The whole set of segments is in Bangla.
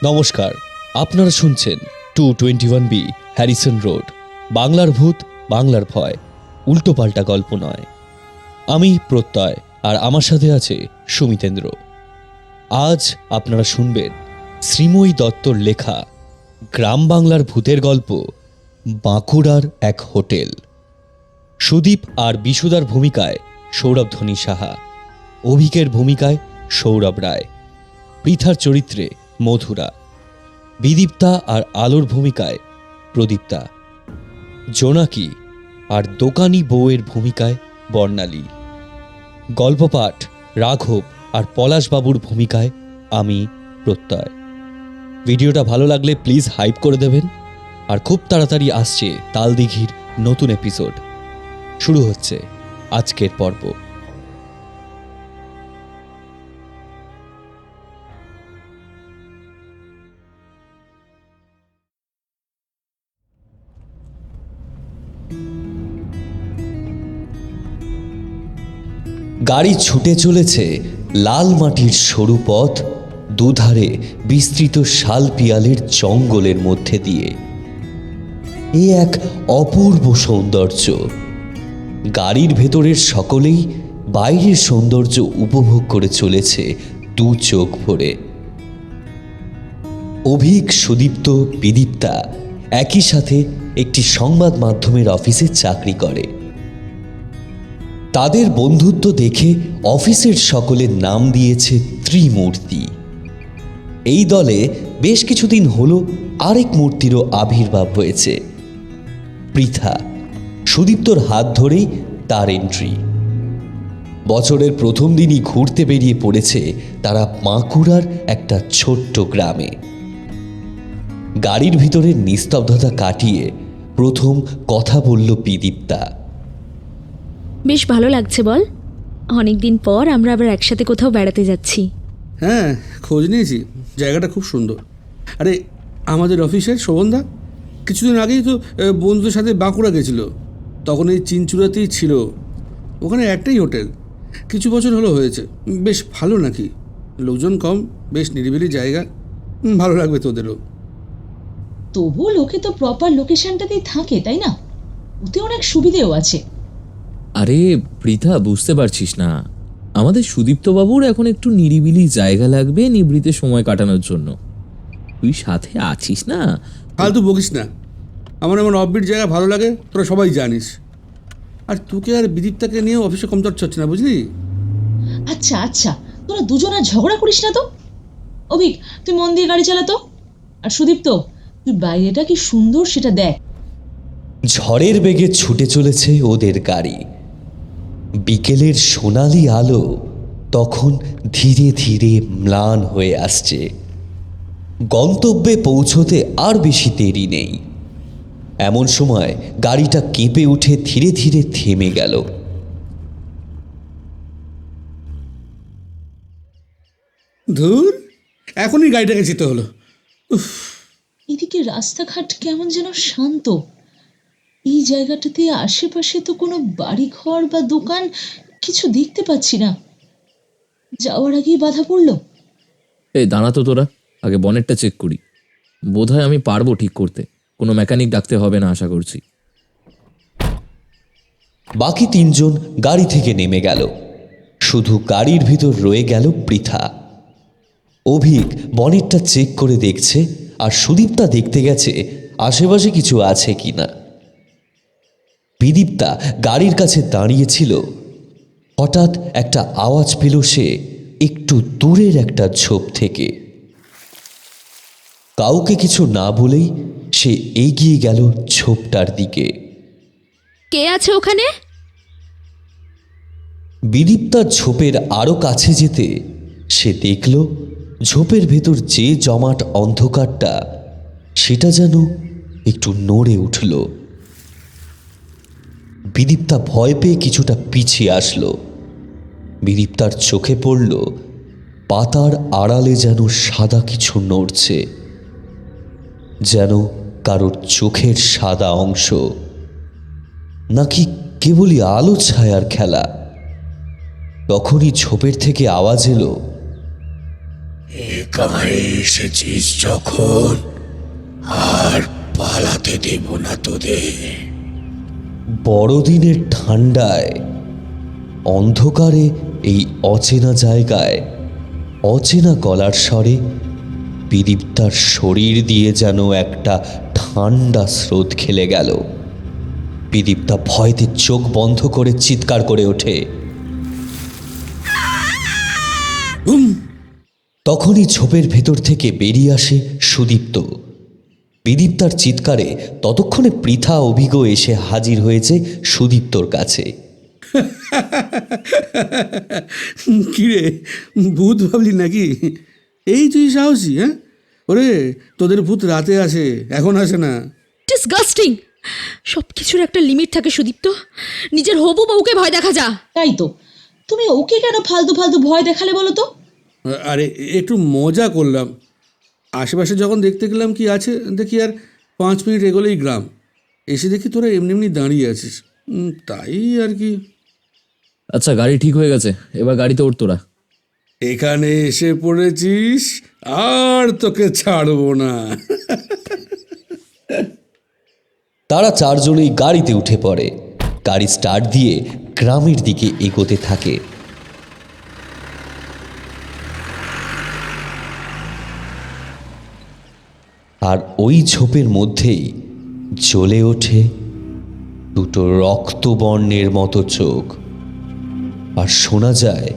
নমস্কার, আপনারা শুনছেন 221B হ্যারিসন রোড। বাংলার ভূত, বাংলার ভয়, উল্টোপাল্টা গল্প নয়। আমি প্রত্যয়, আর আমার সাথে আছে সুমিতেন্দ্র। আজ আপনারা শুনবেন শ্রীময়ী দত্তর লেখা গ্রাম বাংলার ভূতের গল্প বাঁকুড়ার এক হোটেল। সুদীপ আর বিশুদার ভূমিকায় সৌরভধ্বনি সাহা, অভিকের ভূমিকায় সৌরভ রায়, পৃথার চরিত্রে মধুরা, বিদীপ্তা আর আলোর ভূমিকায় প্রদীপ্তা, জোনাকি আর দোকানি বউয়ের ভূমিকায় বর্ণালী, গল্পপাঠ রাঘব আর পলাশবাবুর ভূমিকায় আমি প্রত্যয়। ভিডিওটা ভালো লাগলে প্লিজ হাইপ করে দেবেন। আর খুব তাড়াতাড়ি আসছে তালদিঘির নতুন এপিসোড। শুরু হচ্ছে আজকের পর্ব। গাড়ি ছুটে চলেছে লাল মাটির সরু পথ, দুধারে বিস্তৃত শাল পিয়ালের জঙ্গলের মধ্যে দিয়ে। এ এক অপূর্ব সৌন্দর্য। গাড়ির ভেতরের সকলেই বাইরের সৌন্দর্য উপভোগ করে চলেছে দু চোখ ভরে। অভিক, সুদীপ্ত, বিদীপ্তা একই সাথে একটি সংবাদ মাধ্যমের অফিসে চাকরি করে। তাদের বন্ধুত্ব দেখে অফিসের সকলের নাম দিয়েছে ত্রিমূর্তি। এই দলে বেশ কিছুদিন হলো আরেক মূর্তিরও আবির্ভাব হয়েছে। পৃথা, সুদীপ্তর হাত ধরেই তার এন্ট্রি। বছরের প্রথম দিনই ঘুরতে বেরিয়ে পড়েছে তারা বাঁকুড়ার একটা ছোট্ট গ্রামে। গাড়ির ভিতরের নিস্তব্ধতা কাটিয়ে প্রথম কথা বলল বিদীপ্তা। বেশ ভালো লাগছে বল, অনেকদিন পর আমরা আবার একসাথে কোথাও বেড়াতে যাচ্ছি। হ্যাঁ, খোঁজ নিয়েছি, জায়গাটা খুব সুন্দর। আরে আমাদের অফিসের শোভনদা কিছুদিন আগেই তো বন্ধুদের সাথে বাঁকুড়া গেছিল। তখন এই চিনচুরাতেই ছিল, ওখানে একটাই হোটেল। কিছু বছর হলো হয়েছে, বেশ ভালো নাকি, লোকজন কম, বেশ নিরিবিলি জায়গা, ভালো লাগবে তোদেরও। তবুও লোকে তো প্রপার লোকেশনটাতেই থাকে, তাই না? ওতে অনেক সুবিধেও আছে। আরে পৃথা, বুঝতে পারছিস না, আমাদের সুদীপ্তবাবুর এখন একটু নিরিবিলি জায়গা লাগবে নিভৃতে সময় কাটানোর জন্য। তুই সাথে আছিস না? ফালতু বকিস না, আমার এমন অফবিট জায়গা ভালো লাগে, তোরা সবাই জানিস। আর তোকে আর বিদীপ্তাকে নিয়েও অফিসে কম চর্চা হচ্ছে না, বুঝলি? আচ্ছা আচ্ছা, তোরা দুজন আর ঝগড়া করিস না তো। অভিক, তুই মন দিয়ে গাড়ি চালাতো। আর সুদীপ্ত, তুই বাইরেটা কি সুন্দর সেটা দেখ। ঝড়ের বেগে ছুটে চলেছে ওদের গাড়ি। বিকেলের সোনালি আলো তখন ধীরে ধীরে ম্লান হয়ে আসছে। গন্তব্যে পৌঁছতে আর বেশি দেরি নেই। এমন সময় গাড়িটা কেঁপে উঠে ধীরে ধীরে থেমে গেল। ধুর, এখনই গাড়িটাকে যেতে হলো। এদিকে রাস্তাঘাট কেমন যেন শান্ত। এই জায়গাটাতে আশেপাশে তো কোনো বাড়িঘর বা দোকান কিছু দেখতে পাচ্ছি না। যাওয়ার আগেই বাধা পড়লো। এই দাঁড়া তো তোরা, আগে বনেটটা চেক করি। বোধহয় আমি পারবো ঠিক করতে, কোনো মেকানিক ডাকতে হবে না আশা করছি। বাকি তিনজন গাড়ি থেকে নেমে গেল। শুধু গাড়ির ভিতর রয়ে গেল পৃথা। অভিক বনেটটা চেক করে দেখছে, আর সুদীপ্তা দেখতে গেছে আশেপাশে কিছু আছে কিনা। বিদীপ্তা গাড়ির কাছে দাঁড়িয়েছিল। হঠাৎ একটা আওয়াজ পেল সে একটু দূরের একটা ঝোপ থেকে। কাউকে কিছু না বলেই সে এগিয়ে গেল ঝোপটার দিকে। কে আছে ওখানে? বিদীপ্তা ঝোপের আরো কাছে যেতে সে দেখল ঝোপের ভেতর যে জমাট অন্ধকারটা, সেটা যেন একটু নড়ে উঠল। বিদীপ্তা ভয় পেয়ে কিছুটা পিছিয়ে আসলো। বিদীপ্তার চোখে পড়ল পাতার আড়ালে যেন সাদা কিছু নড়ছে, যেন কারোর চোখের সাদা অংশ, নাকি কেবলই আলো ছায়ার খেলা। তখনই ঝোপের থেকে আওয়াজ এলো, এখানে এসেছিস যখন, আর পালাতে দেব না তোদের। বড়দিনের ঠান্ডায় অন্ধকারে এই অচেনা জায়গায় অচেনা গলার স্বরে বিদীপ্তার শরীর দিয়ে যেন একটা ঠান্ডা স্রোত খেলে গেল। বিদীপ্তা ভয়তে চোখ বন্ধ করে চিৎকার করে ওঠে। তখনই ঝোপের ভেতর থেকে বেরিয়ে আসে সুদীপ্ত। বিদীপ্তার চিৎকারে ততক্ষণে পৃথা অভিজ্ঞ এসে হাজির হয়েছে সুদীপ্তর কাছে। কিরে, ভূত ভাবলি নাকি? এই তুই সাহসী? হ্যাঁ, ওরে তোদের ভূত রাতে আসে, এখন আসে না। ডিসগাস্টিং! সব কিছুর একটা লিমিট থাকে সুদীপ্ত। নিজের হবু বউকে ভয় দেখা যা। তাই তো, তুমি ওকে কেন ফালতু ফালতু ভয় দেখালে বলো তো? আরে একটু মজা করলাম। আশেপাশে যখন দেখতে গেলাম কি আছে, দেখি আর 5 মিনিট এগোলেই গ্রাম। এসে দেখি তোরা এমনি এমনি দাঁড়িয়ে আছিস, তাই আর কি। আচ্ছা, গাড়ি ঠিক হয়ে গেছে, এবার গাড়িতে ওঠ তোরা। এখানে এসে পড়েছিস, আর তোকে ছাড়বো না। তারা চারজনেই গাড়িতে উঠে পড়ে। গাড়ি স্টার্ট দিয়ে গ্রামের দিকে এগোতে থাকে। আর ওই ঝোপের মধ্যেই জ্বলে ওঠে দুটো রক্তবর্ণের মতো চোখ, আর শোনা যায়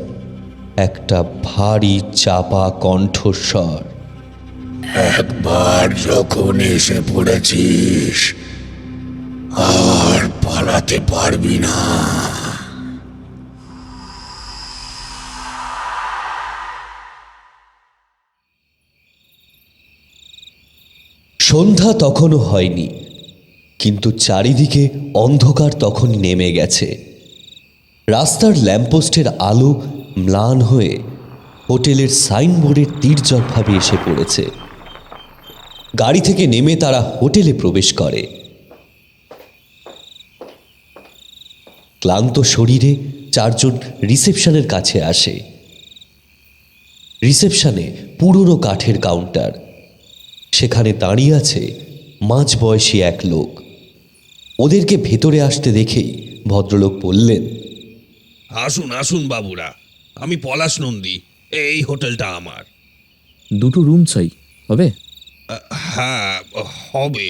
একটা ভারী চাপা কণ্ঠস্বর। একবার যখন এসে পড়েছিস, আর পালাতে পারবি না। সন্ধ্যা তখনও হয়নি, কিন্তু চারিদিকে অন্ধকার তখন নেমে গেছে। রাস্তার ল্যাম্পপোস্টের আলো ম্লান হয়ে হোটেলের সাইনবোর্ডের তীর্যকভাবে এসে পড়েছে। গাড়ি থেকে নেমে তারা হোটেলে প্রবেশ করে। ক্লান্ত শরীরে চারজন রিসেপশনের কাছে আসে। রিসেপশনে পুরনো কাঠের কাউন্টার। সেখানে দাঁড়িয়ে আছে মাঝবয়সী এক লোক। ওদেরকে ভেতরে আসতে দেখেই ভদ্রলোক বললেন, আসুন আসুন বাবুরা, আমি পলাশ নন্দী, এই হোটেলটা আমার। দুটো রুম চাই, হবে? হ্যাঁ হবে,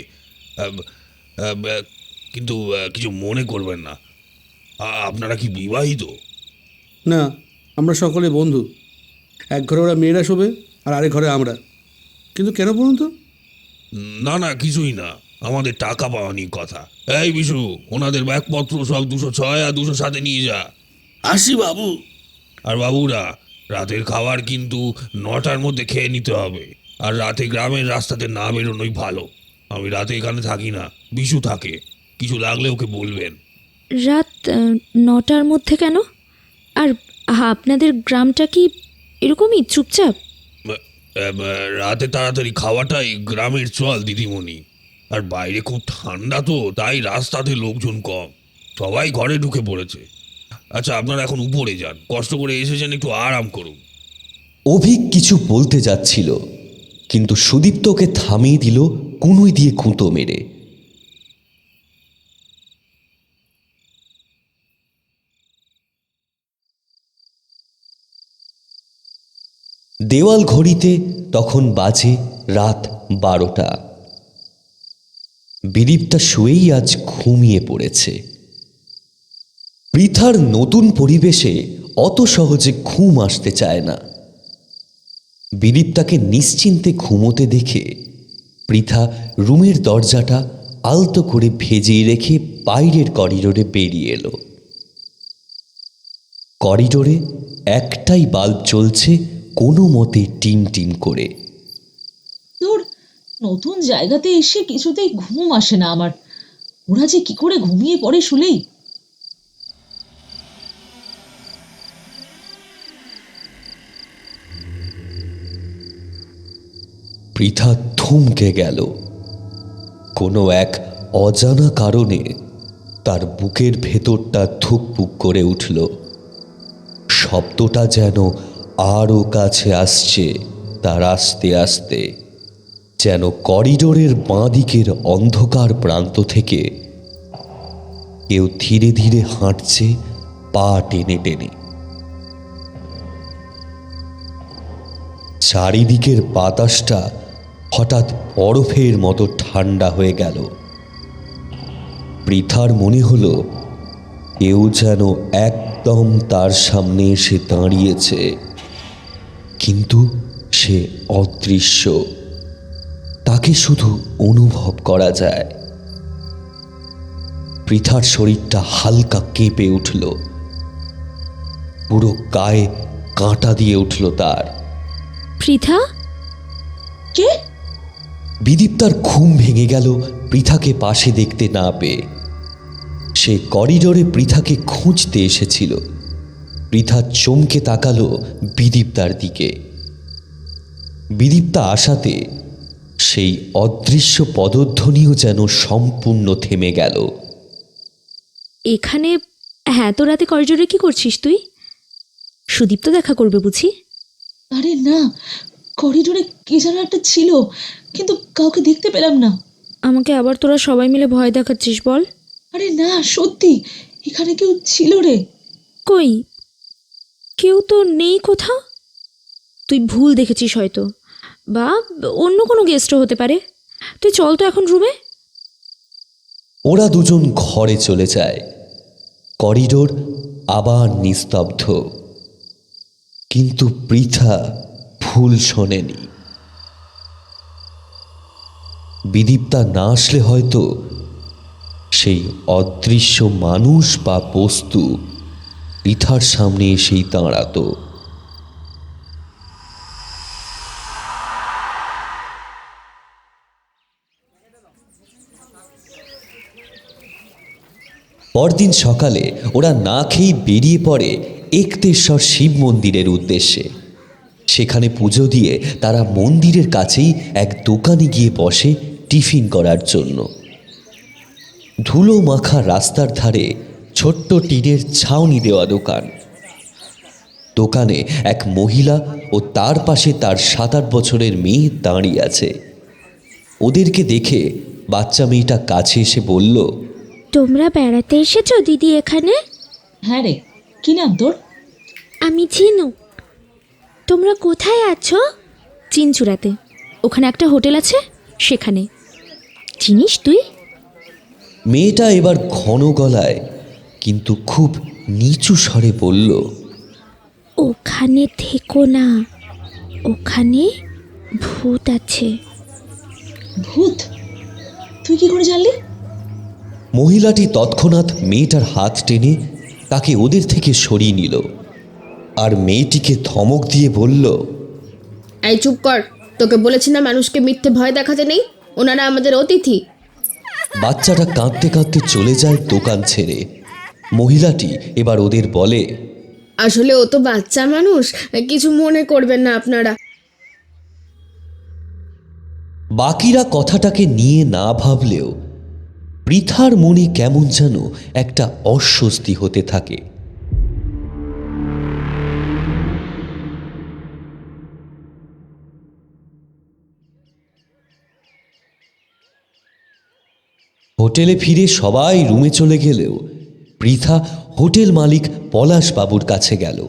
কিন্তু কিছু মনে করবেন না। আপনারা কি বিবাহিত? না, আমরা সকলে বন্ধু। এক ঘরে ওরা মেয়েরা শোবে, আর আরেক ঘরে আমরা। কিন্তু কেন বলুন তো? না না, কিছুই না, আমাদের টাকা পাওয়া নিয়ে কথা। এই বিশু, ওনাদের ব্যাগপত্র সব 206 আর 207 নিয়ে যা। আসি বাবু। আর বাবুরা, রাতের খাবার কিন্তু 9টার মধ্যে খেয়ে নিতে হবে। আর রাতে গ্রামের রাস্তাতে না বেরোনোই ভালো। আমি রাতে এখানে থাকি না, বিশু থাকে। কিছু লাগলে ওকে বলবেন। রাত 9টার মধ্যে কেন? আর আপনাদের গ্রামটা কি এরকমই চুপচাপ? রাতে তাড়াতাড়ি খাওয়াটাই গ্রামের চল দিদিমণি। আর বাইরে খুব ঠান্ডা তো, তাই রাস্তাতে লোকজন কম, সবাই ঘরে ঢুকে পড়েছে। আচ্ছা, আপনারা এখন উপরে যান, কষ্ট করে এসেছেন, একটু আরাম করুন। অভিক কিছু বলতে যাচ্ছিল, কিন্তু সুদীপ্তকে থামিয়ে দিল কুনুই দিয়ে খুঁতো মেরে। দেওয়াল ঘড়িতে তখন বাজে রাত 12টা। বিদীপ্তা শুয়েই আজ ঘুমিয়ে পড়েছে। পৃথার নতুন পরিবেশে অত সহজে ঘুম আসতে চায় না। বিদীপ্তাকে নিশ্চিন্তে ঘুমোতে দেখে পৃথা রুমের দরজাটা আলতো করে ভেজিয়ে রেখে বাইরের করিডোরে বেরিয়ে এলো। করিডোরে একটাই বাল্ব জ্বলছে কোনো মতে টিম টিম করে। তোর নতুন জায়গাতে এসে কিছুতেই ঘুম আসে না আমার। ওরা যে কি করে ঘুমিয়ে পড়ে শুলেই। পৃথা থমকে গেল। কোনো এক অজানা কারণে তার বুকের ভেতরটা ধুকপুক করে উঠল। শব্দটা যেন আরও কাছে আসছে, তার আস্তে আস্তে, যেন করিডোরের বাঁ দিকের অন্ধকার প্রান্ত থেকে কেউ ধীরে ধীরে হাঁটছে পা টেনে টেনে। চারিদিকের বাতাসটা হঠাৎ বরফের মতো ঠান্ডা হয়ে গেল। পৃথার মনে হলো কেউ যেন একদম তার সামনে এসে দাঁড়িয়েছে, কিন্তু সে অদৃশ্য, তাকে শুধু অনুভব করা যায়। পৃথার শরীরটা হালকা কেঁপে উঠল, পুরো গায়ে কাঁটা দিয়ে উঠল তার। পৃথা? কে? বিদীপ্তার ঘুম ভেঙে গেল পৃথাকে পাশে দেখতে না পেয়ে। সে করিডোরে পৃথাকে খুঁজতে এসেছিল। পৃথা চমকে তাকালো বিদীপ্তার দিকে। বিদীপ্তা আসাতে সেই অদৃশ্য পদধ্বনিও যেন সম্পূর্ণ থেমে গেল। এখানে এত রাতে করিডোরে কি করছিস তুই? সুদীপ্ত দেখা করবে বুঝি? আরে না, করিডোরে কে যেন একটা ছিল, কিন্তু কাউকে দেখতে পেলাম না। আমাকে আবার তোরা সবাই মিলে ভয় দেখাচ্ছিস বল? আরে না, সত্যি এখানে কেউ ছিল রে। কই, কেউ তো নেই কোথাও। তুই ভুল দেখেছিস হয়তো, বা অন্য কোনো গেস্টও হতে পারে। তুই চল তো এখন রুমে। ওরা দুজন ঘরে চলে যায়। করিডোর আবার নিস্তব্ধ, কিন্তু পৃথা ভুল শোনেনি। বিদীপ্তা না আসলে হয়তো সেই অদৃশ্য মানুষ বা বস্তু পৃথার সামনে এসেই দাঁড়াতো। পরদিন সকালে ওরা না খেয়েই বেরিয়ে পড়ে একতেশ্বর শিব মন্দিরের উদ্দেশ্যে। সেখানে পুজো দিয়ে তারা মন্দিরের কাছেই এক দোকানে গিয়ে বসে টিফিন করার জন্য। ধুলো মাখা রাস্তার ধারে ছোট্ট টিনের ছাউনি দেওয়া দোকান। দোকানে এক মহিলা ও তার পাশে তার 7-8 বছরের মেয়ে দাঁড়িয়ে আছে। ওদেরকে দেখে বাচ্চা মেয়েটা কাছে এসে বলল, তোমরা বেড়াতে এসেছো দিদি এখানে? হ্যাঁ রে, কি নাম তোর? আমি চিনু। তোমরা কোথায় আছো? চিনচুরাতে। ওখানে একটা হোটেল আছে, সেখানে। চিনিস তুই? মেয়েটা এবার ঘন গলায় কিন্তু খুব নিচু স্বরে বলল, ওখানে থেকো না, ওখানে ভূত আছে। ভূত? তুই কি করে জানলি? মহিলাটি তৎক্ষণাৎ মেয়েটার হাত টেনে তাকে ওদের থেকে সরিয়ে নিল, আর মেয়েটিকে ধমক দিয়ে বলল, এই চুপ কর, তোকে বলেছি না মানুষকে মিথ্যে ভয় দেখাতে নেই, ওনারা আমাদের অতিথি। বাচ্চাটা কাঁদতে কাঁদতে চলে যায় দোকান ছেড়ে। মহিলাটি এবার ওদের বলে, আসলে ও তো বাচ্চা মানুষ, কিছু মনে করবেন না আপনারা। বাকিরা কথাটাকে নিয়ে না ভাবলেও পৃথার মনে কেমন যেন একটা অস্বস্তি হতে থাকে। হোটেলে ফিরে সবাই রুমে চলে গেলেও পৃথা হোটেল মালিক পলাশবাবুর কাছে গেল।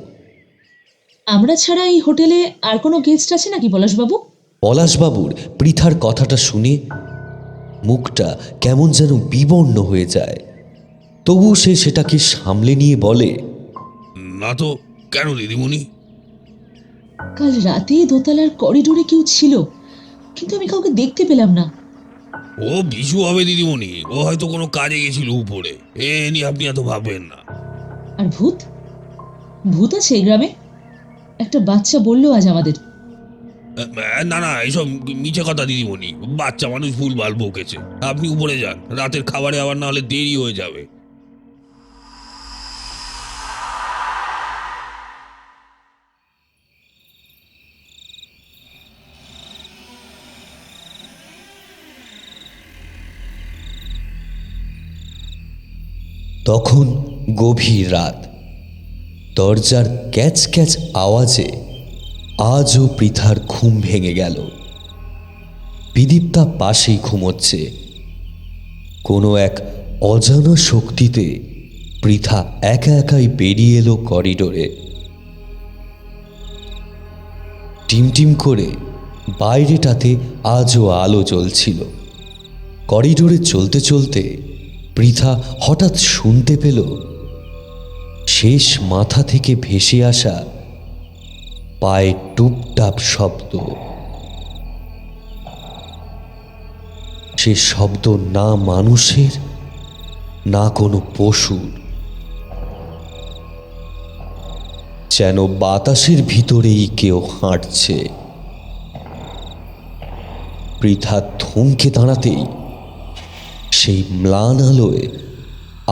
আমরা ছাড়া এই হোটেলে আর কোনো গেস্ট আছে নাকি পলাশবাবু? পলাশবাবুর পৃথার কথাটা শুনে মুখটা কেমন যেন বিবর্ণ হয়ে যায়। তবু সে সেটাকে সামলে নিয়ে বলে, না তো, কেন দিদিমণি? কাল রাতে দোতলার করিডোরে কেউ ছিল, কিন্তু আমি কাউকে দেখতে পেলাম না। ও বিশু হবে দিদিমণি, ও হয়তো কোনো কাজে গেছিল উপরে, এ নিয়ে আপনি এত ভাববেন না। আর ভূত? ভূত আছে এই গ্রামে? একটা বাচ্চা বললো আজ আমাদের। না না, এইসব মিছে কথা দিদিমণি, বাচ্চা মানুষ ভুলভাল বকেছে। আপনি উপরে যান, রাতের খাবারে আবার না হলে দেরি হয়ে যাবে। তখন গভীর রাত। দরজার ক্যাচ ক্যাচ আওয়াজে আজও পৃথার ঘুম ভেঙে গেল। বিদীপ্তা পাশেই ঘুমোচ্ছে। কোনো এক অজানা শক্তিতে পৃথা একা একাই বেরিয়ে এলো করিডোরে। টিমটিম করে বাইরেটাতে আজও আলো জ্বলছিল। করিডোরে চলতে চলতে পৃথা হঠাৎ শুনতে পেল শেষ মাথা থেকে ভেসে আসা পায়ে টুপটাপ শব্দ। সে শব্দ না মানুষের না কোনো পশুর, যেন বাতাসের ভিতরেই কেউ হাঁটছে। পৃথা থমকে দাঁড়াতেই সেই ম্লান আলোয়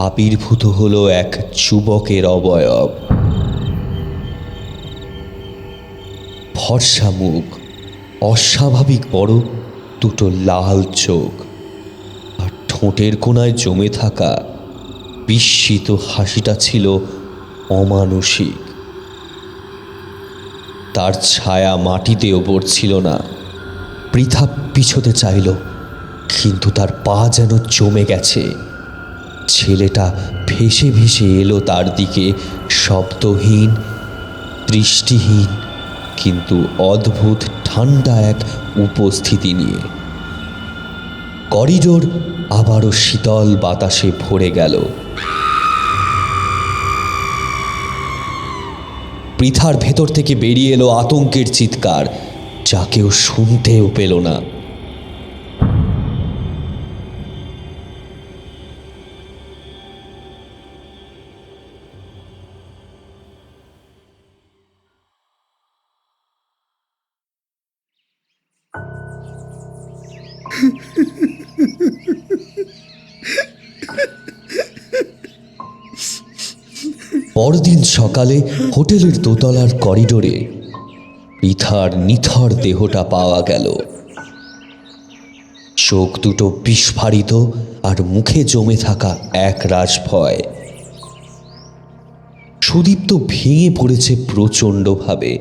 আবির্ভূত হলো এক যুবকের অবয়ব। ফর্সা মুখ, অস্বাভাবিক বড় দুটো লাল চোখ, আর ঠোঁটের কোণায় জমে থাকা বিস্মিত হাসিটা ছিল অমানুষিক। তার ছায়া মাটিতেও পড়ছিল না। পৃথা পিছোতে চাইল, কিন্তু তার পা যেন জমে গেছে। ছেলেটা ভেসে ভেসে এলো তার দিকে, শব্দহীন, দৃষ্টিহীন, কিন্তু অদ্ভুত ঠান্ডা এক উপস্থিতি নিয়ে। করিডোর আবারও শীতল বাতাসে ভরে গেল। পৃথার ভেতর থেকে বেরিয়ে এলো আতঙ্কের চিৎকার, যা কেউ শুনতেও পেল না। পরদিন সকালে হোটেলের দোতলার করিডোরে পৃথার নিথর দেহটা পাওয়া গেল। চোখ দুটো বিস্ফারিত, আর মুখে জমে থাকা এক রাশ ভয়। সুদীপ্ত ভেঙে পড়েছে প্রচণ্ডভাবে।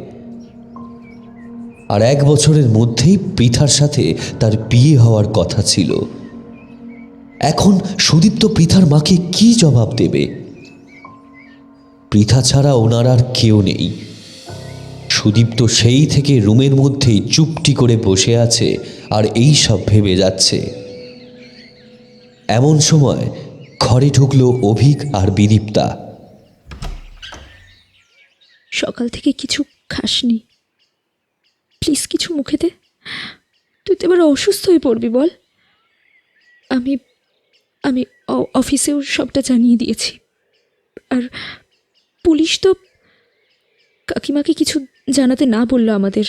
আর 1 বছরের মধ্যেই পৃথার সাথে তার বিয়ে হওয়ার কথা ছিল। এখন সুদীপ্ত পৃথার মাকে কি জবাব দেবে? পৃথা ছাড়া ওনার আর কেউ নেই। সুদীপ্ত সেই থেকে রুমের মধ্যেই চুপটি করে বসে আছে আর এই সব ভেবে যাচ্ছে। এমন সময় ঘরে ঢুকলো অভিক আর বিদীপ্তা। সকাল থেকে কিছু খাসনি, প্লিজ কিছু মুখে দে। তুই তো এবার অসুস্থ হয়ে পড়বি বল। আমি আমি অফিসেও সবটা জানিয়ে দিয়েছি। আর পুলিশ তো কাকিমাকে কিছু জানাতে না বললো আমাদের,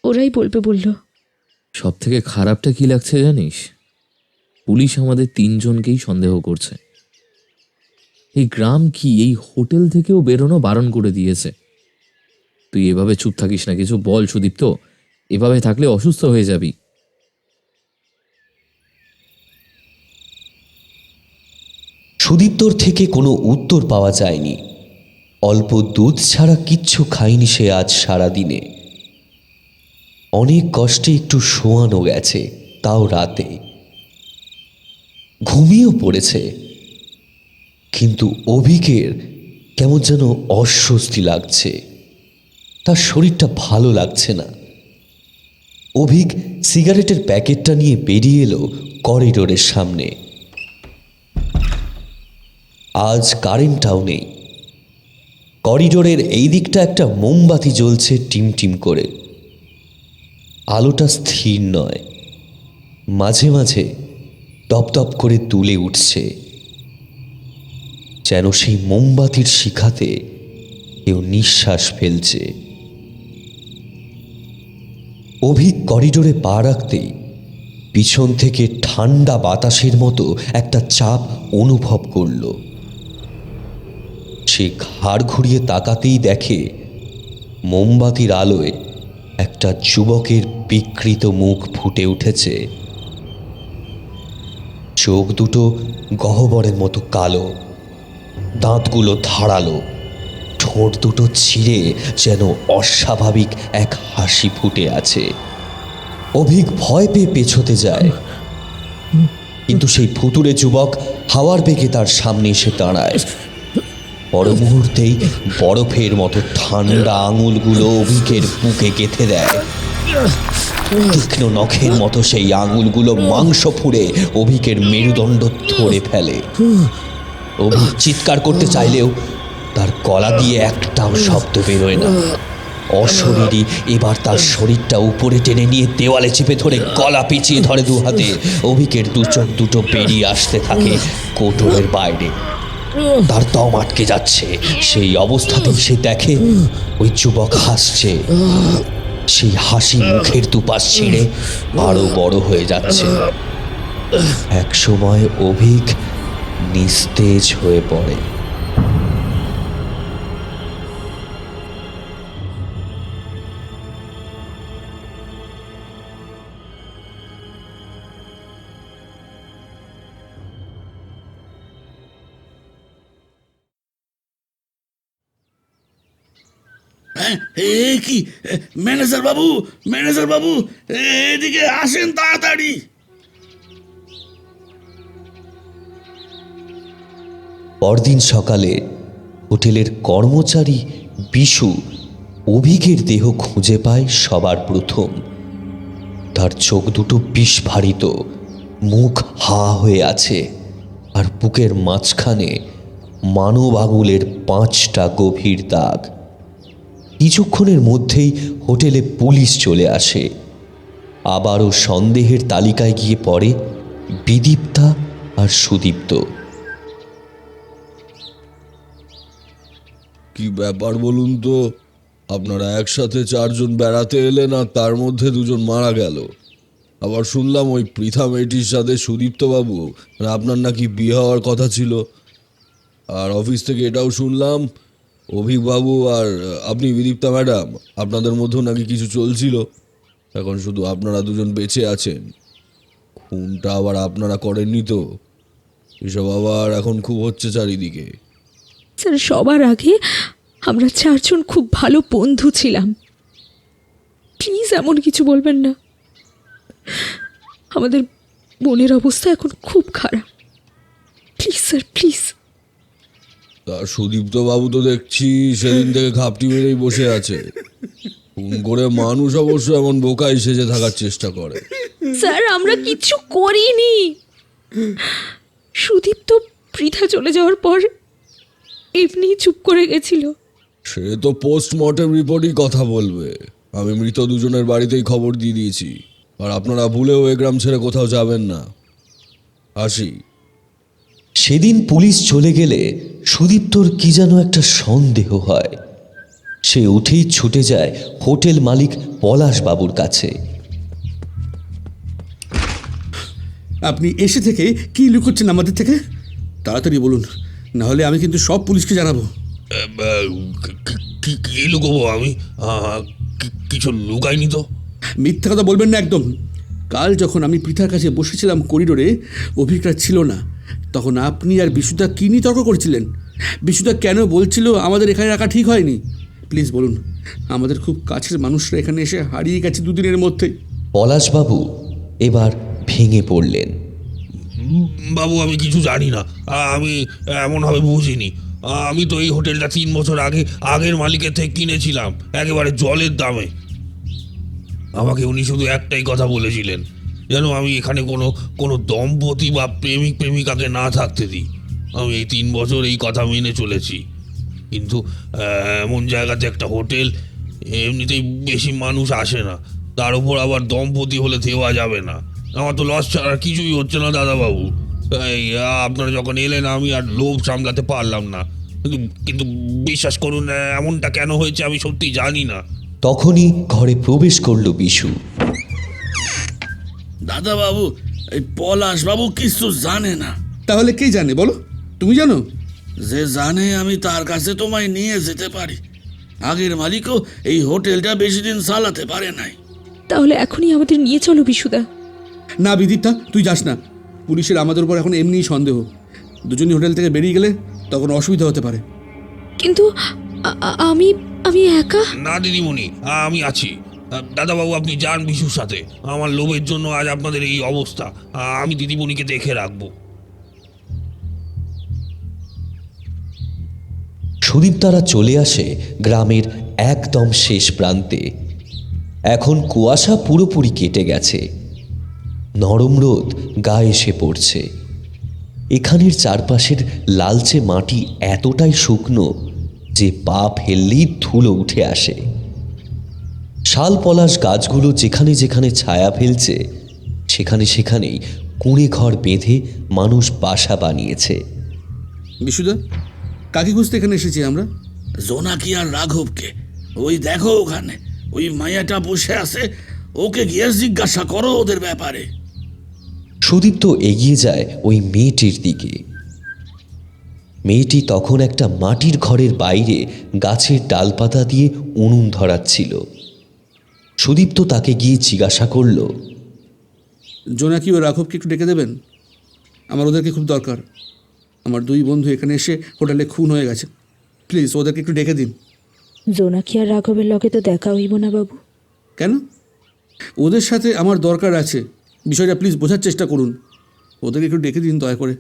ওরাই বলবে বলল। সব থেকে খারাপটা কি লাগছে জানিস? পুলিশ আমাদের 3 জনকেই সন্দেহ করছে। এই গ্রাম কি এই হোটেল থেকেও বেরোনো বারণ করে দিয়েছে। তুই এভাবে চুপ থাকিস না, কিছু বল সুদীপ্ত। এভাবে থাকলে অসুস্থ হয়ে যাবি। সুদীপ্তর থেকে কোনো উত্তর পাওয়া যায়নি। অল্প দুধ ছাড়া কিচ্ছু খায়নি সে আজ সারাদিনে। অনেক কষ্টে একটু শোয়ানো গেছে, তাও রাতে। ঘুমিয়েও পড়েছে, কিন্তু অভিকের কেমন যেন অস্বস্তি লাগছে। তার শরীরটা ভালো লাগছে না। অভিক সিগারেটের প্যাকেটটা নিয়ে বেরিয়ে এলো করিডোরের সামনে। আজ কারেন্টটাও নেই। করিডোরের এই দিকটা একটা মোমবাতি জ্বলছে টিমটিম করে। আলোটা স্থির নয়, মাঝে মাঝে দপদপ করে তুলে উঠছে, যেন সেই মোমবাতির শিখাতে কেউ নিঃশ্বাস ফেলছে। অভিক করিডোরে পা রাখতেই পিছন থেকে ঠান্ডা বাতাসের মতো একটা চাপ অনুভব করল। সে ঘাড় ঘুরিয়ে তাকাতেই দেখে মোমবাতির আলোয় একটা যুবকের বিকৃত মুখ ফুটে উঠেছে। চোখ দুটো গহ্বরের মতো কালো, দাঁতগুলো ধারালো, ঠোঁট দুটো ছিঁড়ে যেন অস্বাভাবিক এক হাসি ফুটে আছে। অভিক ভয় পেয়ে পেছোতে যায়, কিন্তু সেই ফুতুরে যুবক হাওয়ার বেগে তার সামনে এসে দাঁড়ায়। পর মুহূর্তেই বরফের মতো ঠান্ডা আঙুলগুলো অভিকের বুকে গেঁথে দেয়। তীক্ষ্ণ নখের মতো সেই আঙুলগুলো মাংস ফুঁড়ে অভিকের মেরুদণ্ড ধরে ফেলে। অভিক চিৎকার করতে চাইলেও তার গলা দিয়ে একটাও শব্দ বেরোয় না। অশরীরী এবার তার শরীরটা উপরে টেনে নিয়ে দেওয়ালে চেপে ধরে গলা পিছিয়ে ধরে দু হাতে। অভিকের দু চোখ দুটো বেরিয়ে আসতে থাকে কোটরের বাইরে। তার দম আটকে যাচ্ছে। সেই অবস্থাতেই সে দেখে ওই যুবক হাসছে। সেই হাসি মুখের দুপাশ ছিঁড়ে আরো বড় হয়ে যাচ্ছে। এক সময় অভিক নিস্তেজ হয়ে পড়ে। এ কি ম্যানেজার বাবু, ম্যানেজার বাবু, এদিকে আসেন তাড়াতাড়ি। পরদিন সকালে হোটেলের কর্মচারী বিশু অভিকের দেহ খুঁজে পায় সবার প্রথম। তার চোখ দুটো বিস্ফারিত, মুখ হা হয়ে আছে, আর বুকের মাঝখানে মানব আঙুলের 5টা গভীর দাগ। কিছুক্ষণের মধ্যেই হোটেলে পুলিশ চলে আসে। আবারও সন্দেহের তালিকায় গিয়ে পড়ে বিদীপ্তা আর সুদীপ্ত। কি ব্যাপার বলুন তো? আপনারা একসাথে 4 জন বেড়াতে এলেন আর তার মধ্যে 2 জন মারা গেল। আবার শুনলাম ওই পৃথা মেয়েটির সাথে সুদীপ্ত বাবু আপনার নাকি বিয়ে হওয়ার কথা ছিল। আর অফিস থেকে এটাও শুনলাম অভিক বাবু আর আপনি বিদীপ্তা ম্যাডাম আপনাদের মধ্যেও নাকি কিছু চলছিল। এখন শুধু আপনারা 2 জন বেঁচে আছেন। খুনটা আবার আপনারা করেননি তো? এসব আবার এখন খুব হচ্ছে চারিদিকে। স্যার, সবার আগে আমরা 4 জন খুব ভালো বন্ধু ছিলাম। প্লিজ এমন কিছু বলবেন না। আমাদের বোনের অবস্থা এখন খুব খারাপ। Please sir, please. তা সুদীপ্ত বাবু তো দেখছি সেদিন থেকে ঘাপটি মেরেই বসে আছে। খুন করে মানুষ অবশ্য এমন বোকাই সেজে থাকার চেষ্টা করে। স্যার, আমরা কিচ্ছু করিনি। সুদীপ তো পৃথা চলে যাওয়ার পর এমনি চুপ করে গেছিল। সে তো পোস্টমর্টেম রিপোর্টই কথা বলবে। আমি মৃত 2 জনের বাড়িতেই খবর দিয়ে দিয়েছি। আর আপনারা ভুলেও এ গ্রাম ছেড়ে কোথাও যাবেন না। আসি। সেদিন পুলিশ চলে গেলে সুদীপ্তর কি যেন একটা সন্দেহ হয়। সে উঠেই ছুটে যায় হোটেল মালিক পলাশ বাবুর কাছে। আপনি এসে থেকে কি লুকোচ্ছেন আমাদের থেকে? তাড়াতাড়ি বলুন, নাহলে আমি কিন্তু সব পুলিশকে জানাবো। কি লুকোবো আমি? কিছু লুকাইনি তো। মিথ্যা কথা বলবেন না একদম। কাল যখন আমি পৃথার কাছে বসেছিলাম করিডোরে, অভিজ্ঞতা ছিল না, তখন আপনি আর বিশুদা কী নিয়ে তর্ক করছিলেন? বিশুদা কেন বলছিল আমাদের এখানে রাখা ঠিক হয়নি? প্লিজ বলুন, আমাদের খুব কাছের মানুষরা এখানে এসে হারিয়ে গেছে 2 দিনের মধ্যেই। পলাশবাবু এবার ভেঙে পড়লেন। বাবু, আমি কিছু জানি না। আমি এমনভাবে বুঝিনি। আমি তো এই হোটেলটা 3 বছর আগে আগের মালিকের থেকে কিনেছিলাম, একেবারে জলের দামে। আমাকে উনি শুধু একটাই কথা বলেছিলেন, যেন আমি এখানে কোনো দম্পতি বা প্রেমিক প্রেমিকাকে না থাকতে দিই। আমি এই 3 বছর এই কথা মেনে চলেছি। কিন্তু এমন জায়গাতে একটা হোটেল, এমনিতেই বেশি মানুষ আসে না, তার উপর আবার দম্পতি হলে দেওয়া যাবে না। আমার তো লস ছাড়া কিছুই হচ্ছে না দাদাবাবু। এই আপনারা যখন এলেন আমি আর লোভ সামলাতে পারলাম না। কিন্তু বিশ্বাস করুন, এমনটা কেন হয়েছে আমি সত্যি জানি না। তখনই ঘরে প্রবেশ করলো বিশু। দাদা বাবু, এই পলাশ বাবু কিছু জানে না। তাহলে কে জানে বলো? তুমি জানো? যে জানে আমি তার কাছে তোমায় নিয়ে যেতে পারি। আগের মালিকও এই হোটেলটা বেশি দিন চালাতে পারে নাই। তাহলে এখনই আমাদের নিয়ে চলো বিশুদা। না বিদীপ্তা, তুই যাস না। পুলিশের আমাদের উপর এখন এমনিই সন্দেহ। 2 জনই হোটেল থেকে বেরিয়ে গেলে তখন অসুবিধা হতে পারে। কিন্তু আমি আমি একা? না দিদিমণি, আমি আছি। দাদাবাবু আপনি যান বিশুর সাথে। আমার লোভের জন্য আজ আপনাদের এই অবস্থা। আমি দিদিমণিকে দেখে রাখবো। সুদীপ তারা চলে আসে গ্রামের একদম শেষ প্রান্তে। এখন কুয়াশা পুরোপুরি কেটে গেছে, নরম রোদ গায়ে এসে পড়ছে। এখানের চারপাশের লালচে মাটি এতটাই শুকনো যে পা ফেললেই ধুলো উঠে আসে। শাল পলাশ গাছগুলো যেখানে যেখানে ছায়া ফেলছে সেখানে সেখানেই কুঁড়ে ঘর বেঁধে মানুষ বাসা বানিয়েছে। বিশুদা, কাকে খুঁজতে এখানে এসেছি আমরা? জোনাকি আর রাঘবকে। ওই দেখো ওখানে ওই মায়াটা বসে আছে, ওকে গিয়ে জিজ্ঞাসা করো ওদের ব্যাপারে। সুদীপ তো এগিয়ে যায় ওই মেয়েটির দিকে। মেয়েটি তখন একটা মাটির ঘরের বাইরে গাছের ডালপাতা দিয়ে উনুন ধরাচ্ছিল। সুদীপ তো তাকে গিয়ে জিজ্ঞাসা করল, জোনাকি ও রাঘবকে একটু ডেকে দেবেন? আমার ওদেরকে খুব দরকার। আমার দুই বন্ধু এখানে এসে হোটেলে খুন হয়ে গেছে। প্লিজ ওদেরকে একটু ডেকে দিন। জোনাকি আর রাঘবের লগে তো দেখা হইব না বাবু। কেন? ওদের সাথে আমার দরকার আছে, বিষয়টা প্লিজ বোঝার চেষ্টা করুন। ওদেরকে একটু ডেকে দিন দয়া করে।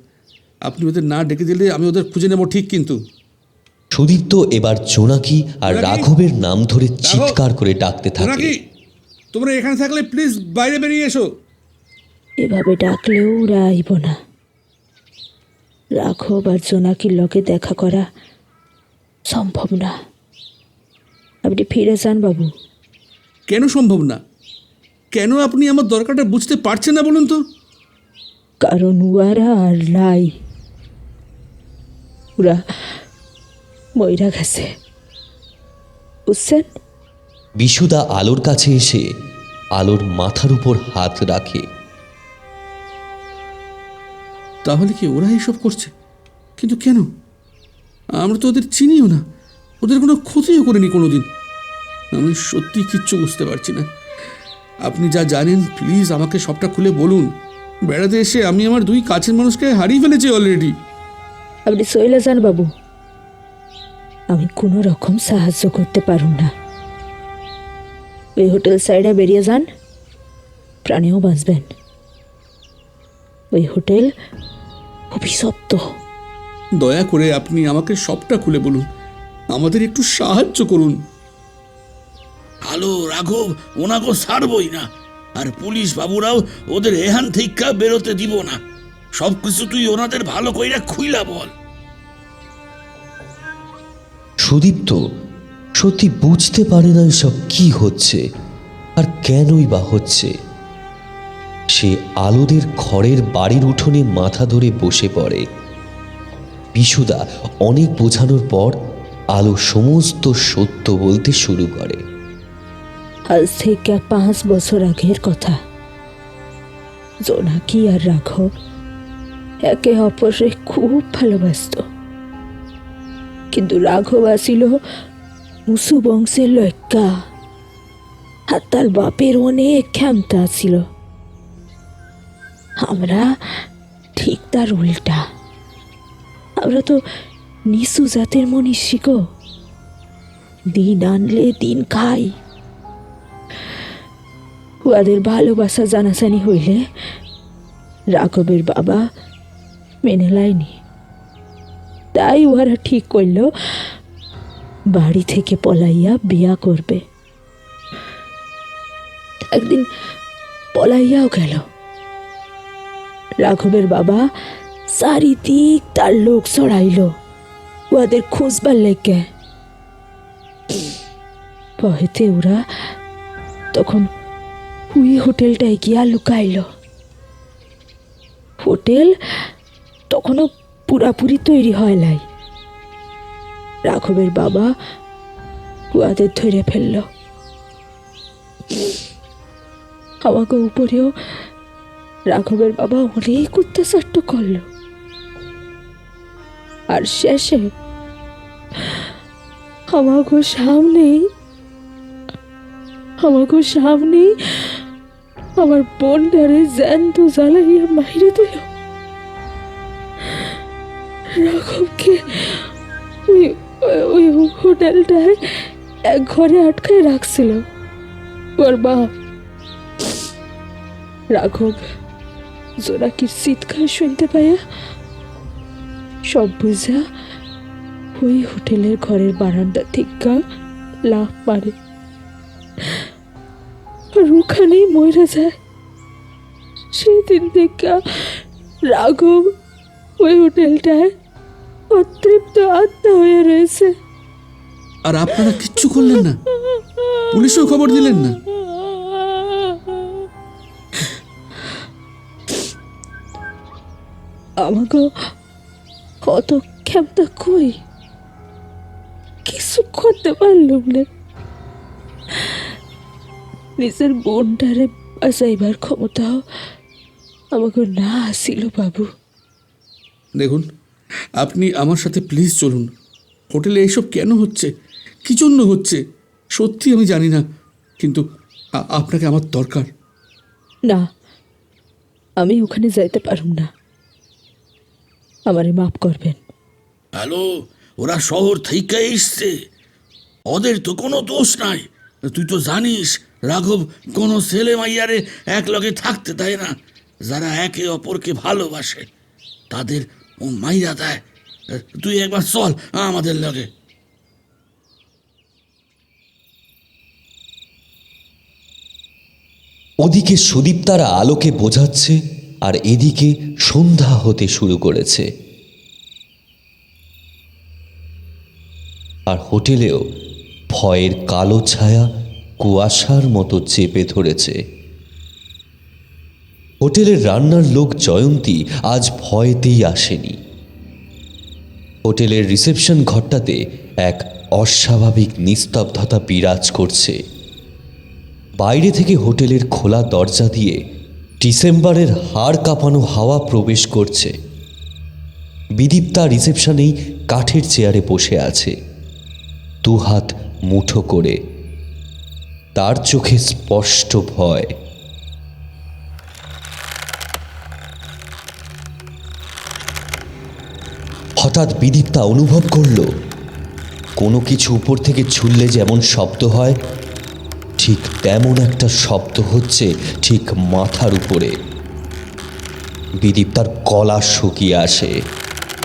আপনি ওদের না ডেকে দিলে আমি ওদের খুঁজে নেব ঠিক, কিন্তু সুদীপ তো এবার জোনাকি আর রাঘবের নাম ধরে চিৎকার করে ডাকতে থাকে। জোনাকি, তোমরা এখানে থাকলে প্লিজ বাইরে বেরিয়ে এসো। এভাবে ডাকলেও ওরা আইব না। রাঘব আর জোনাকির লগে দেখা করা সম্ভব না। আপনি ফিরে যান বাবু। কেন সম্ভব না? কেন আপনি আমার দরকারটা বুঝতে পারছেন না বলুন তো? কারণ উয়ারা আর নাই, ওরা মইরা গেছে, বুঝছেন? বিশুদা আলোর কাছে এসে আলোর মাথার উপর হাত রাখে। তাহলে কি ওরা এসব করছে? কিন্তু কেন? আমরা তো ওদের চিনিও না, ওদের কোনো ক্ষতিও করিনি কোনোদিন। আমি সত্যি কিচ্ছু বুঝতে পারছি না। আপনি যা জানেন প্লিজ আমাকে সবটা খুলে বলুন। বেড়াতে এসে আমি আমার দুই কাছের মানুষকে হারিয়ে ফেলেছি অলরেডি। আপনি সইলে যান বাবু, আমি কোনো রকম সাহায্য করতে পারুম না। ওই হোটেল সাইডে বেরিয়ে যান, প্রাণেও বাঁচবেন। ওই হোটেল অভিশপ্ত। দয়া করে আপনি আমাকে সবটা খুলে বলুন, আমাদের একটু সাহায্য করুন। আলো রাঘব ওনাকে ছাড়বই না, আর পুলিশ বাবুরাও ওদের এখান থেকে বেরোতে দিব না। সবকিছু তুই ওনাদের ভালো কইরা খুইলা বল। সুদীপ তো সত্যি বুঝতে পারে না এসব কি হচ্ছে আর কেনই বা হচ্ছে। সে আলোদের ঘরের বাড়ির উঠোনে মাথা ধরে বসে পড়ে। বিশুদা অনেক বোঝানোর পর আলো সমস্ত সত্য বলতে শুরু করে। আজ থেকে 5 বছর আগের কথা। জোনাকি আর রাঘব একে অপরে খুব ভালোবাসত, কিন্তু রাঘব আসিল মুসু বংশের লক্ষ্যা, আর তার বাপের অনেক ক্ষমতা ছিল। আমরা ঠিক তার উল্টা। আমরা তো নিচু জাতের মনীষী গো, দিন আনলে দিন খাই। ওদের ভালোবাসা জানাজানি হইলে রাঘবের বাবা মেনে লাইনি, তাই ওরা ঠিক করল বাড়ি থেকে পলাইয়া বিয়া করবে। একদিন পলাইয়াও গেল। রাঘবের বাবা চারিদিক তার লোক ছড়াইল ওদের খুঁজবার লেগে। ভয়েতে ওরা তখন ওই হোটেলটায় গিয়া লুকাইল। হোটেল তখনও পুরাপুরি তৈরি হয় নাই। রাঘবের বাবা ওদের ধরে ফেলল। আমাকে উপরেও রাঘবের বাবা অনেক অত্যাচার করল, আর শেষে আমাকে সামনেই আমার বোনটারে জ্যান্ত জ্বালাইয়া মাইরে দিল। রাঘবকে ওই হোটেলটায় এক ঘরে আটকায় রাখছিল ওর বাপ। রাঘব জোনাকির চিৎকার শুনতে পাইয়া সব বুঝা ওই হোটেলের ঘরের বারান্দা থেকে লাফ মারে আর ওখানেই মরে যায়। সেদিন থেকে রাঘব ওই হোটেলটায় অতৃপ্ত আত্মা হয়ে রয়েছে। আর আপনারা কিচ্ছু করলেন না? পুলিশও খবর দিলেন না? আমাকে কত ক্ষমতা কই কিছু করতে পারলাম না। নিজের বোনটারে বাঁচাইবার ক্ষমতাও আমাকে না আসিল বাবু। দেখুন, আপনি আমার সাথে প্লিজ চলুন। হোটেলে এইসব কেন হচ্ছে, কি জন্য হচ্ছে সত্যি আমি জানি না, কিন্তু আপনাকে আমার দরকার। না, আমি ওখানে যাইতে পারুম না, আমারে মাফ করবেন। হ্যালো, ওরা শহর থেকে এসছে, ওদের তো কোনো দোষ নাই। তুই তো জানিস রাঘব কোনো ছেলে মাইয়ারে এক লগে থাকতে দেয় না। যারা একে অপরকে ভালোবাসে তাদের ও মাইয়া দেয়। তুই একবার চল আমাদের লগে। ওদিকে সুদীপ্তারা আলোকে বোঝাচ্ছে আর এদিকে সন্ধ্যা হতে শুরু করেছে। আর হোটেলেও ভয়ের কালো ছায়া কুয়াশার মতো চেপে ধরেছে। হোটেলের রান্নার লোক জয়ন্তী আজ ভয়তেই আসেনি। হোটেলের রিসেপশন ঘরটাতে এক অস্বাভাবিক নিস্তব্ধতা বিরাজ করছে। বাইরে থেকে হোটেলের খোলা দরজা দিয়ে ডিসেম্বরের হাড় কাঁপানো হাওয়া প্রবেশ করছে। বিদীপ্তা রিসেপশনেই কাঠের চেয়ারে বসে আছে, দুহাত মুঠো করে। তার চোখে স্পষ্ট ভয়। হঠাৎ বিদীপ্তা অনুভব করল কোনো কিছু উপর থেকে ঝুললে যেমন শব্দ হয়, ঠিক তেমন একটা শব্দ হচ্ছে ঠিক মাথার উপরে। বিদীপ্তার গলা শুকিয়ে আসে।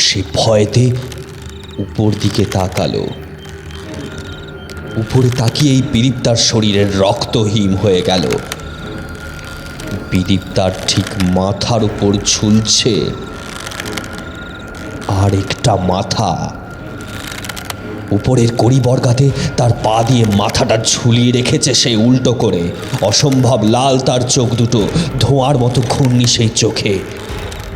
সে ভয়তে উপর দিকে তাকালো। উপরে তাকিয়েই বিদীপ্তার শরীরের রক্ত হিম হয়ে গেল। বিদীপ্তার ঠিক মাথার উপর ঝুলছে আরেকটা মাথা। উপরের কড়িবর্গাতে তার পা দিয়ে মাথাটা ঝুলিয়ে রেখেছে সে উল্টো করে। অসম্ভব লাল তার চোখ দুটো, ধোঁয়ার মতো ঘূর্ণি সেই চোখে।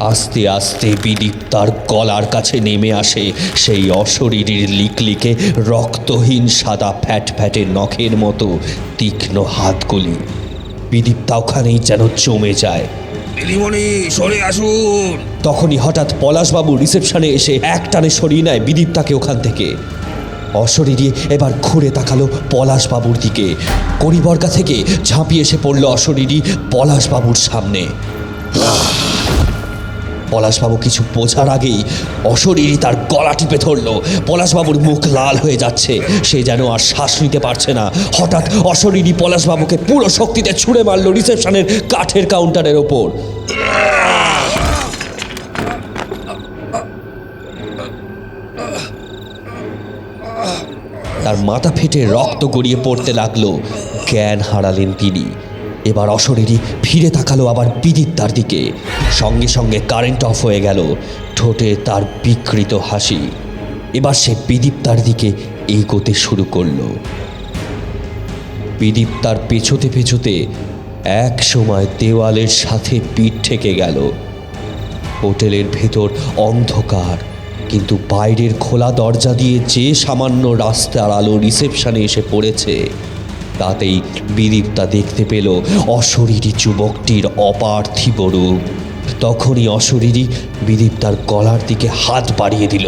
আস্তে আস্তে বিদীপ্তার গলার কাছে নেমে আসে সেই অশরীরীর লিকলিকে রক্তহীন সাদা ফ্যাট ফ্যাটে নখের মতো তীক্ষ্ণ হাতগুলি। বিদীপ্তা ওখানেই যেন জমে যায়। দিদিমণি সরে আসুন। তখনই হঠাৎ পলাশবাবু রিসেপশনে এসে একটানে সরিয়ে নেয় বিদীপ্তাকে ওখান থেকে। অশরীরী এবার ঘুরে তাকালো পলাশবাবুর দিকে। কড়িবর্গা থেকে ঝাঁপিয়ে এসে পড়ল অশরীরী পলাশবাবুর সামনে। পলাশবাবু কিছু বোঝার আগেই অশরীরী তার গলা টিপে ধরল। পলাশবাবুর মুখ লাল হয়ে যাচ্ছে, সে যেন আর শ্বাস নিতে পারছে না। হঠাৎ অশরীরী পলাশবাবুকে পুরো শক্তিতে ছুঁড়ে মারল রিসেপশনের কাঠের কাউন্টারের ওপর। তার মাথা ফেটে রক্ত গড়িয়ে পড়তে লাগলো। জ্ঞান হারালেন তিনি। এবার অশরীরী ফিরে তাকালো আবার বিদীপ্তার দিকে। সঙ্গে সঙ্গে কারেন্ট অফ হয়ে গেল। ঠোঁটে তার বিকৃত হাসি। এবার সে বিদীপ্তার দিকে এগোতে শুরু করলো। বিদীপ্তার পেছোতে পেছোতে এক সময় দেওয়ালের সাথে পিঠ ঠেকে গেল। হোটেলের ভেতর অন্ধকার, কিন্তু বাইরের খোলা দরজা দিয়ে যে সামান্য রাস্তার আলো রিসেপশনে এসে পড়েছে, তাতেই বিদীপ্তা দেখতে পেল অশরীরী যুবকটির অপার্থিব রূপ। তখনই অশরীরী বিদীপ্তার গলার দিকে হাত বাড়িয়ে দিল।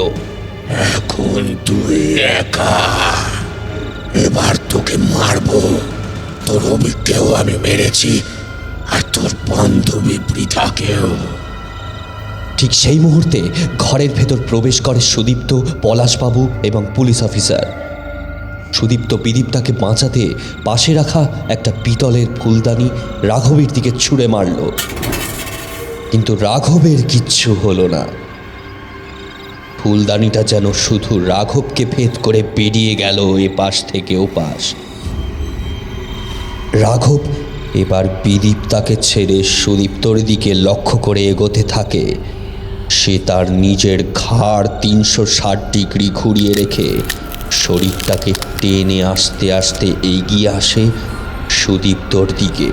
এখন তুই একা, এবার তোকে মারবো। তোর অভিজ্ঞকেও আমি মেরেছি, আর তোর বান্ধবী বৃথাকেও। ঠিক সেই মুহূর্তে ঘরের ভেতর প্রবেশ করে সুদীপ্ত, পলাশবাবু এবং পুলিশ অফিসার। সুদীপ্ত বিদীপ্তাকে বাঁচাতে পাশে রাখা একটা পিতলের ফুলদানি রাঘবের দিকে ছুঁড়ে মারল, কিন্তু রাঘবের কিচ্ছু হলো না। ফুলদানিটা যেন শুধু রাঘবকে ভেদ করে বেরিয়ে গেল এপাশ থেকে ওপাশ। রাঘব এবার বিদীপ্তাকে ছেড়ে সুদীপ্তর দিকে লক্ষ্য করে এগোতে থাকে। সে তার নিজের ঘাড় 360 ডিগ্রি ঘুরিয়ে রেখে শরীরটাকে টেনে আস্তে আস্তে এগিয়ে আসে সুদীপ্তর দিকে।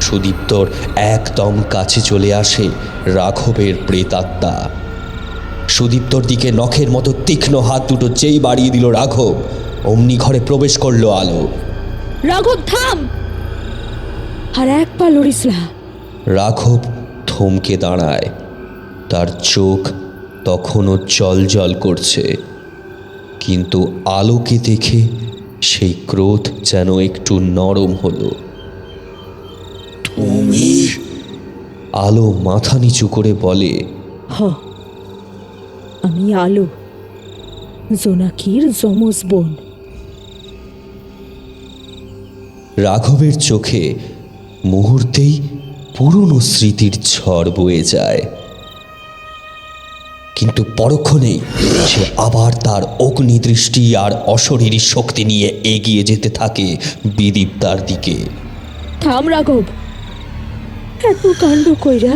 সুদীপ্তর একদম কাছে চলে আসে রাঘবের প্রেতাত্মা। সুদীপ্তর দিকে নখের মতো তীক্ষ্ণ হাত দুটো যেই বাড়িয়ে দিল রাঘব, অমনি ঘরে প্রবেশ করলো আলো। রাঘব থাম, আর এক পা লড়িস না। রাঘব থমকে দাঁড়ায়, তার চোখ তখনও জল করছে, কিন্তু আলোকে দেখে সেই ক্রোধ যেন একটু নরম হলো। তুমি? আলো মাথা নিচু করে বলে, আমি আলো, জোনাকির যমজ বোন। রাঘবের চোখে মুহূর্তেই পুরনো স্মৃতির ঝড় বয়ে যায়, কিন্তু পরক্ষণেই সে আবার তার অগ্নিদৃষ্টি আর অশরীরী শক্তি নিয়ে এগিয়ে যেতে থাকে বিদীপ্তার দিকে। থাম রাঘব, এত কাণ্ড কইরা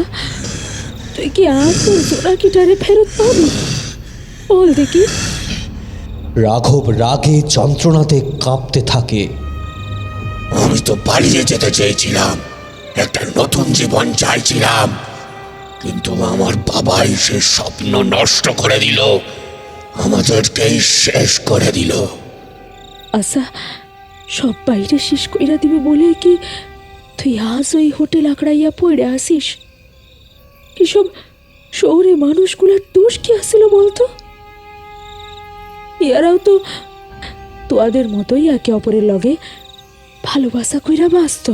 তুই কি আর তোর জোনাকিটারে ফেরত পাবি? বল দেখি। রাঘব রাগে যন্ত্রণাতে কাঁপতে থাকে। আমি তো পালিয়ে যেতে চেয়েছিলাম, একটা নতুন জীবন চাইছিলাম, কিন্তু আমার বাবাই সে স্বপ্ন নষ্ট করে দিল, আমাদেরকেই শেষ করে দিল। আচ্ছা, সব বাইরে শেষ কইরা দিবে বলে কি তুই আজ ওই হোটেল আকড়াইয়া পড়ে আসিস? এসব শহরে মানুষগুলার দোষ কি আসিল বলতো? ইয়ারাও তো তোদের মতোই একে অপরের লগে ভালোবাসা কইরা বাঁচত।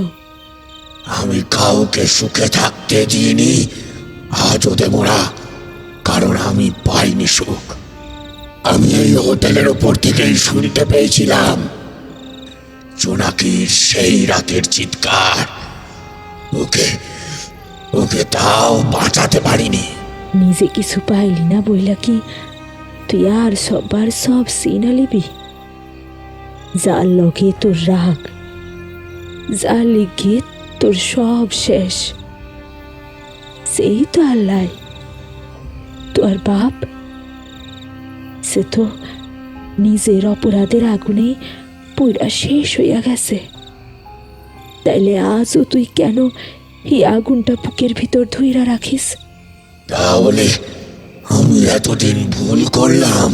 আমি কাউকে সুখে থাকতে দিইনি, আজও দেব না, কারণ আমি পাইনি সুখ। আমি এই হোটেলের ওপর থেকেই শুনতে পেয়েছিলাম জোনাকির সেই রাতের চিৎকার। ওকে তাও বাঁচাতে পারিনি। নিজে কিছু পাইলি না বইলা কি তুই আর সবার সব সিনা লিবি? যার লগে তোর রাগ, যার লিগে তোর সব শেষ, সেই তো আল্লাহ। তোর বাপ সে তো নিজের অপরাধের আগুনে পুরা শেষ হইয়া গেছে। তাইলে আজও তুই কেন এই আগুনটা বুকের ভিতর ধইরা রাখিস? তাহলে আমি এতদিন ভুল করলাম।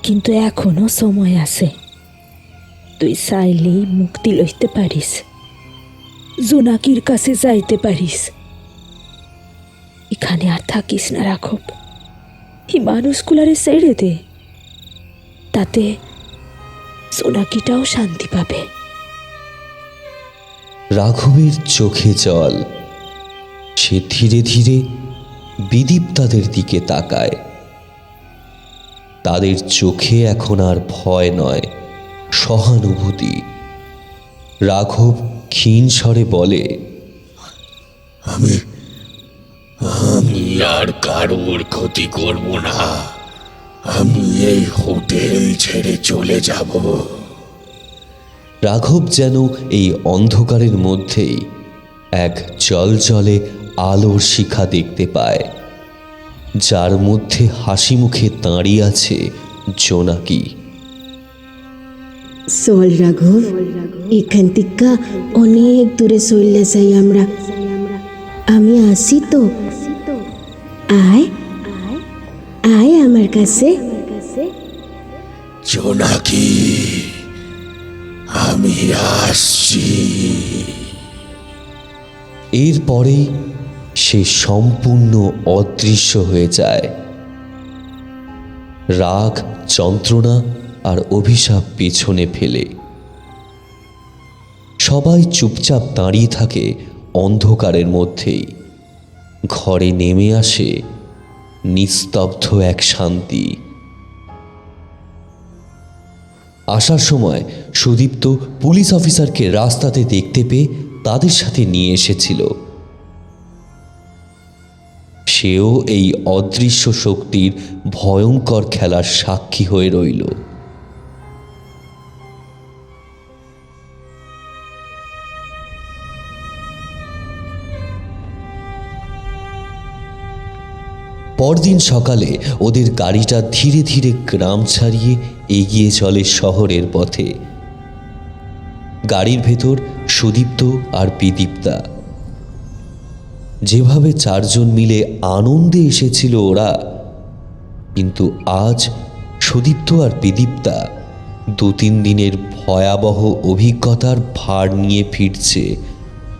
কিন্তু এখনো সময় আছে, তুই চাইলেই মুক্তি লইতে পারিস, জোনাকির কাছে যাইতে পারিস। এখানে আর থাকিস না রাঘব, এই মানুষগুলারে ছেড়ে দে, তাতে জোনাকিটাও শান্তি পাবে। রাঘবের চোখে জল। সে ধীরে ধীরে বিদীপ্তাদের দিকে তাকায়। তাদের চোখে এখন আর ভয় নয়, সহানুভূতি। রাঘব ক্ষীণ স্বরে বলে, আমি আর কারোর ক্ষতি করব না, আমি এই হোটেল ছেড়ে চলে যাব। রাঘব যেন এই অন্ধকারের মধ্যেই এক জলজলে আলোর শিখা দেখতে পায়, যার মধ্যে হাসি মুখে দাঁড়িয়ে আছে জোনাকি। চল রাঘব, এখান থেকে অনেক দূরে চলে যাই আমরা। আমি আসি তো, আয় আয় আমার কাছে। জোনাকি, আমি আসছি। এরপরেই সে সম্পূর্ণ অদৃশ্য হয়ে যায়। রাগ, যন্ত্রণা আর অভিশাপ পেছনে ফেলে সবাই চুপচাপ দাঁড়িয়ে থাকে অন্ধকারের মধ্যেই। ঘরে নেমে আসে নিস্তব্ধ এক শান্তি। আসার সময় সুদীপ্ত পুলিশ অফিসারকে রাস্তাতে দেখতে পেয়ে তাদের সাথে নিয়ে এসেছিল। সেও এই অদৃশ্য শক্তির ভয়ঙ্কর খেলার সাক্ষী হয়ে রইল। পরদিন সকালে ওদের গাড়িটা ধীরে ধীরে গ্রাম ছাড়িয়ে এগিয়ে চলে শহরের পথে। গাড়ির ভেতর সুদীপ্ত আর বিদীপ্তা। যেভাবে চারজন মিলে আনন্দে এসেছিল ওরা, কিন্তু আজ সুদীপ্ত আর বিদীপ্তা 2-3 দিনের ভয়াবহ অভিজ্ঞতার ভার নিয়ে ফিরছে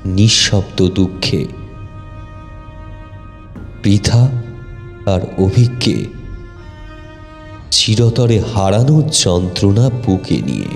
নিঃশব্দ দুঃখে। পৃথা আর অভিজ্ঞকে চিরতরে হারানোর যন্ত্রণা বুকে নিয়ে।